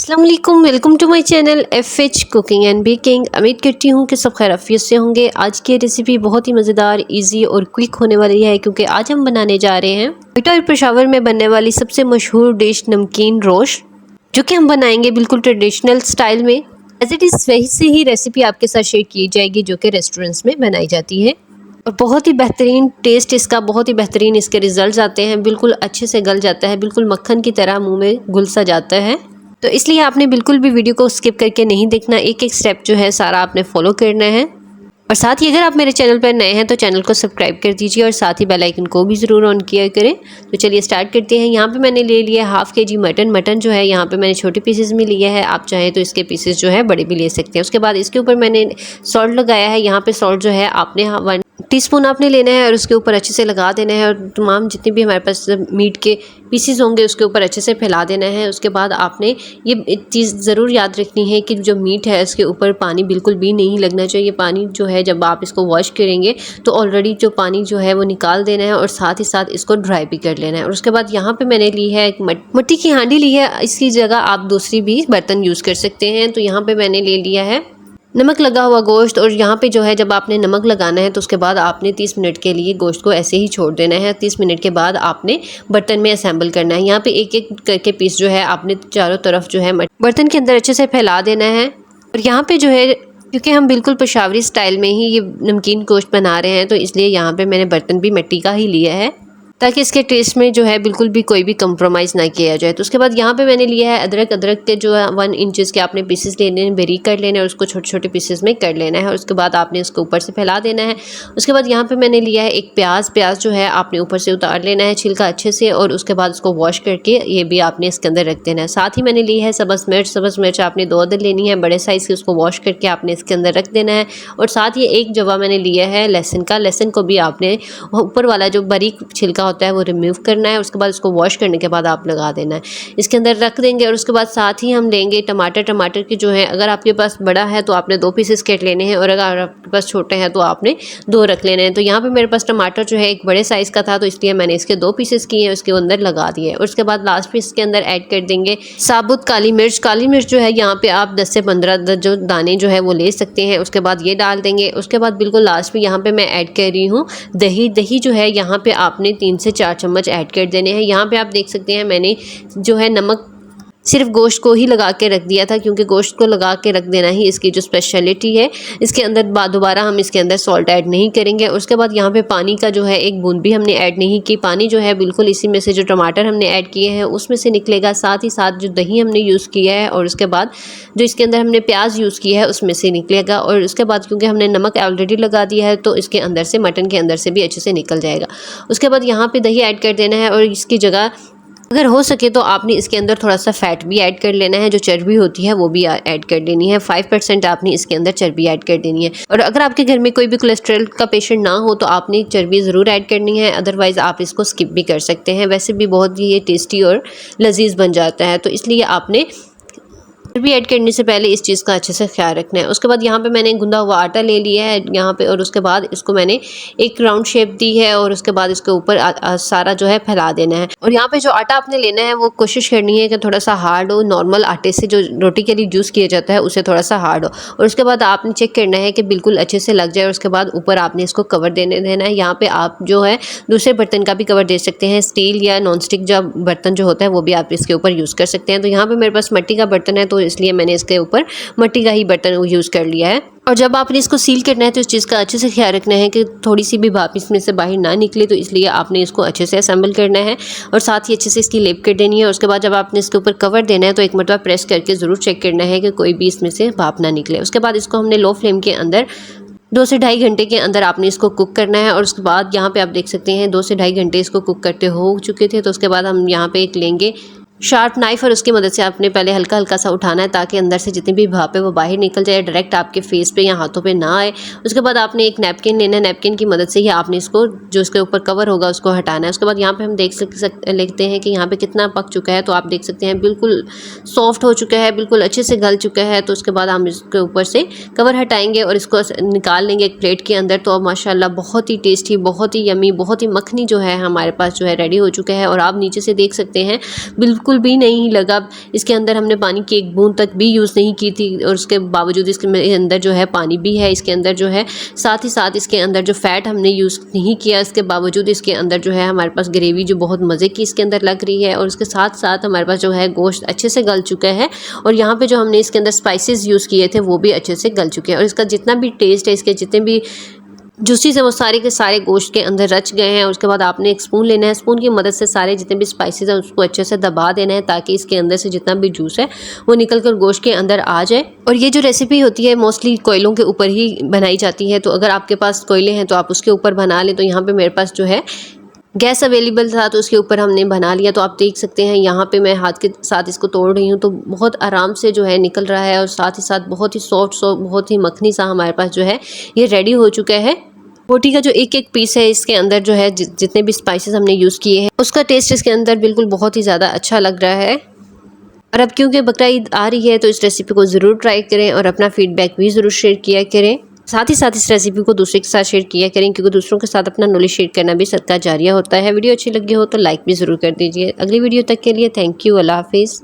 अस्सलाम वालेकुम, welcome to my channel FH cooking and baking. उम्मीद करती हूँ कि सब खैर आफियत से होंगे। आज की रेसिपी बहुत ही मज़ेदार, इजी और क्विक होने वाली है क्योंकि आज हम बनाने जा रहे हैं क्वेटा और पेशावर में बनने वाली सबसे मशहूर डिश नमकीन रोश, जो कि हम बनाएंगे बिल्कुल ट्रेडिशनल स्टाइल में। एज इट इज़ वही से ही रेसिपी आपके साथ शेयर की जाएगी जो कि रेस्टोरेंट्स में बनाई जाती है और बहुत ही बेहतरीन टेस्ट इसका, बहुत ही बेहतरीन इसके रिजल्ट्स आते हैं। बिल्कुल अच्छे से गल जाता है, बिल्कुल मक्खन की तरह मुंह में घुल सा जाता है। तो इसलिए आपने बिल्कुल भी वीडियो को स्किप करके नहीं देखना, एक एक स्टेप जो है सारा आपने फॉलो करना है। और साथ ही अगर आप मेरे चैनल पर नए हैं तो चैनल को सब्सक्राइब कर दीजिए और साथ ही बेल आइकन को भी ज़रूर ऑन किया करें। तो चलिए स्टार्ट करते हैं। यहाँ पे मैंने ले लिया है हाफ़ kg मटन जो है यहाँ पे मैंने छोटे पीसेस में लिया है। आप चाहें तो इसके पीसेस जो है बड़े भी ले सकते हैं। उसके बाद इसके ऊपर मैंने सॉल्ट लगाया है। यहाँ पे सॉल्ट जो है आपने 1 टीस्पून आपने लेना है और उसके ऊपर अच्छे से लगा देना है और तमाम जितने भी हमारे पास मीट के पीसेस होंगे उसके ऊपर अच्छे से फैला देना है। उसके बाद आपने ये चीज़ ज़रूर याद रखनी है कि जो मीट है उसके ऊपर पानी बिल्कुल भी नहीं लगना चाहिए। पानी जो है जब आप इसको वॉश करेंगे तो ऑलरेडी जो पानी जो है वो निकाल देना है और साथ ही साथ इसको ड्राई भी कर लेना है। और उसके बाद यहाँ पे मैंने ली है एक मिट्टी की हांडी ली है। इसकी जगह आप दूसरी भी बर्तन यूज़ कर सकते हैं। तो यहाँ पर मैंने ले लिया है नमक लगा हुआ गोश्त और यहाँ पे जो है जब आपने नमक लगाना है तो उसके बाद आपने 30 मिनट के लिए गोश्त को ऐसे ही छोड़ देना है। 30 मिनट के बाद आपने बर्तन में असेंबल करना है। यहाँ पे एक एक करके पीस जो है आपने चारों तरफ जो है बर्तन के अंदर अच्छे से फैला देना है। और यहाँ पे जो है क्योंकि हम बिल्कुल पेशावरी स्टाइल में ही ये नमकीन गोश्त बना रहे हैं तो इसलिए यहाँ पर मैंने बर्तन भी मिट्टी का ही लिया है ताकि इसके टेस्ट में जो है बिल्कुल भी कोई भी कंप्रोमाइज़ ना किया जाए। तो उसके बाद यहाँ पे मैंने लिया है अदरक के जो है 1 इंचेस के आपने पीसेस लेने हैं, बारीक कर लेने हैं और उसको छोटे छोटे पीसेस में कर लेना है। और उसके बाद आपने इसको ऊपर से फैला देना है। उसके बाद यहाँ पे मैंने लिया है एक प्याज जो है आपने ऊपर से उतार लेना है छिलका अच्छे से और उसके बाद उसको वॉश करके ये भी आपने इसके अंदर रख देना है। साथ ही मैंने ली है सब्ज़ मिर्च आपने 2 अदद लेनी है बड़े साइज़ की, उसको वॉश करके आपने इसके अंदर रख देना है। और साथ ही एक जवा मैंने लिया है लहसुन को भी आपने ऊपर वाला जो बारीक छिलका होता है वो रिमूव करना है। उसके बाद उसको वॉश करने के बाद आप लगा देना है, इसके अंदर रख देंगे। और उसके बाद साथ ही हम लेंगे टमाटर के जो है, अगर आपके पास बड़ा है तो आपने 2 पीसेस कट लेने हैं और अगर आपके पास छोटे हैं तो आपने 2 रख लेने हैं। तो यहाँ पे मेरे पास टमाटर जो है एक बड़े साइज़ का था तो इसलिए मैंने इसके 2 पीसेस किए हैं, उसके अंदर लगा दिए। और उसके बाद लास्ट में इसके अंदर ऐड कर देंगे साबुत काली मिर्च जो है यहाँ पे आप 10 से 15 जो दाने जो है वो ले सकते हैं। उसके बाद ये डाल देंगे। उसके बाद बिल्कुल लास्ट में यहाँ पे मैं ऐड कर रही हूँ दही जो है यहाँ पे आपने 3 से 4 चम्मच ऐड कर देने हैं। यहाँ पे आप देख सकते हैं मैंने जो है नमक सिर्फ गोश्त को ही लगा के रख दिया था क्योंकि गोश्त को लगा के रख देना ही इसकी जो स्पेशलिटी है। इसके अंदर दोबारा हम इसके अंदर सॉल्ट ऐड नहीं करेंगे। उसके बाद यहाँ पे पानी का जो है एक बूंद भी हमने ऐड नहीं की। पानी जो है बिल्कुल इसी में से जो टमाटर हमने ऐड किए हैं उसमें से निकलेगा, साथ ही साथ जो दही हमने यूज़ किया है और उसके बाद जो इसके अंदर हमने प्याज यूज़ किया है उसमें से निकलेगा। और उसके बाद क्योंकि हमने नमक ऑलरेडी लगा दिया है तो इसके अंदर से मटन के अंदर से भी अच्छे से निकल जाएगा। उसके बाद यहाँ पर दही ऐड कर देना है और इसकी जगह अगर हो सके तो आपने इसके अंदर थोड़ा सा फैट भी ऐड कर लेना है, जो चर्बी होती है वो भी ऐड कर देनी है। 5% आपने इसके अंदर चर्बी ऐड कर देनी है। और अगर आपके घर में कोई भी कोलेस्ट्रॉल का पेशेंट ना हो तो आपने चर्बी ज़रूर ऐड करनी है, अदरवाइज़ आप इसको स्किप भी कर सकते हैं। वैसे भी बहुत ही ये टेस्टी और लजीज बन जाता है तो इसलिए आपने भी ऐड करने से पहले इस चीज़ का अच्छे से ख्याल रखना है। उसके बाद यहाँ पे मैंने गूंदा हुआ आटा ले लिया है यहाँ पे और उसके बाद इसको मैंने एक राउंड शेप दी है और उसके बाद इसके ऊपर सारा जो है फैला देना है। और यहाँ पे जो आटा आपने लेना है वो कोशिश करनी है कि थोड़ा सा हार्ड हो, नॉर्मल आटे से जो रोटी के लिए यूज़ किया जाता है उससे थोड़ा सा हार्ड हो। और उसके बाद आपने चेक करना है कि बिल्कुल अच्छे से लग जाए। और उसके बाद ऊपर आपने इसको कवर देना है। यहाँ पर आप जो है दूसरे बर्तन का भी कवर दे सकते हैं, स्टील या नॉन स्टिक जो बर्तन जो होता है वो भी आप इसके ऊपर यूज़ कर सकते हैं। तो यहाँ पर मेरे पास मिट्टी का बर्तन है तो इसलिए मैंने इसके ऊपर मिट्टी का ही बर्तन यूज़ कर लिया है। और जब आपने इसको सील करना है तो इस चीज़ का अच्छे से ख्याल रखना है कि थोड़ी सी भी भाप इसमें से बाहर ना निकले, तो इसलिए आपने इसको अच्छे से असेंबल करना है और साथ ही अच्छे से इसकी लेप कर देनी है। उसके बाद जब आपने इसके ऊपर कवर देना है तो एक मरतबा प्रेस करके ज़रूर चेक करना है कि कोई भी इसमें से भाप ना निकले। उसके बाद इसको हमने लो फ्लेम के अंदर 2 से ढाई घंटे के अंदर आपने इसको कुक करना है। और उसके बाद यहाँ पे आप देख सकते हैं 2 से ढाई घंटे इसको कुक करते हो चुके थे। तो उसके बाद हम यहाँ पे एक लेंगे शार्प नाइफ और उसकी मदद से आपने पहले हल्का हल्का सा उठाना है ताकि अंदर से जितनी भी भाप है वो बाहर निकल जाए, डायरेक्ट आपके फेस पे या हाथों पे ना आए। उसके बाद आपने एक नैपकिन लेना है, नैपकिन की मदद से ही आपने इसको जो इसके ऊपर कवर होगा उसको हटाना है। उसके बाद यहाँ पे हम लिखते हैं कि यहाँ पे कितना पक चुका है। तो आप देख सकते हैं बिल्कुल सॉफ्ट हो चुका है, बिल्कुल अच्छे से गल चुका है। तो उसके बाद हम इसके ऊपर से कवर हटाएंगे और इसको निकाल लेंगे एक प्लेट के अंदर। तो अब माशाल्लाह बहुत ही टेस्टी, बहुत ही यमी, बहुत ही मखनी जो है हमारे पास जो है रेडी हो चुका है। और आप नीचे से देख सकते हैं बिल्कुल बिल्कुल भी नहीं लगा। इसके अंदर हमने पानी की एक बूंद तक भी यूज़ नहीं की थी और उसके बावजूद इसके अंदर जो है पानी भी है इसके अंदर जो है। साथ ही साथ इसके अंदर जो फ़ैट हमने यूज़ नहीं किया, इसके बावजूद इसके अंदर जो है हमारे पास ग्रेवी जो बहुत मज़े की इसके अंदर लग रही है। और उसके साथ साथ हमारे पास जो है गोश्त अच्छे से गल चुका है और यहाँ पे जो हमने इसके अंदर स्पाइसेस यूज़ किए थे वो भी अच्छे से गल चुके हैं और इसका जितना भी टेस्ट है, इसके जितने भी जूसीज है वो सारे के सारे गोश्त के अंदर रच गए हैं। उसके बाद आपने एक स्पून लेना है, स्पून की मदद से सारे जितने भी स्पाइसेस हैं उसको अच्छे से दबा देना है ताकि इसके अंदर से जितना भी जूस है वो निकल कर गोश्त के अंदर आ जाए। और ये जो रेसिपी होती है मोस्टली कोयलों के ऊपर ही बनाई जाती है, तो अगर आपके पास कोयले हैं तो आप उसके ऊपर बना लें। तो यहाँ पर मेरे पास जो है गैस अवेलेबल था तो उसके ऊपर हमने बना लिया। तो आप देख सकते हैं यहाँ पे मैं हाथ के साथ इसको तोड़ रही हूँ तो बहुत आराम से जो है निकल रहा है और साथ ही साथ बहुत ही सॉफ्ट बहुत ही मखनी सा हमारे पास जो है ये रेडी हो चुका है। बोटी का जो एक एक पीस है इसके अंदर जो है जितने भी स्पाइसेस हमने यूज़ किए हैं उसका टेस्ट इसके अंदर बिल्कुल बहुत ही ज़्यादा अच्छा लग रहा है। और अब क्योंकि बकरा ईद आ रही है तो इस रेसिपी को ज़रूर ट्राई करें और अपना फीडबैक भी ज़रूर शेयर किया करें। साथ ही साथ इस रेसिपी को दूसरे के साथ शेयर किया करें क्योंकि दूसरों के साथ अपना नॉलेज शेयर करना भी सदका जारिया होता है। वीडियो अच्छी लगी हो तो लाइक भी ज़रूर कर दीजिए। अगली वीडियो तक के लिए थैंक यू। अल्लाह हाफिज़।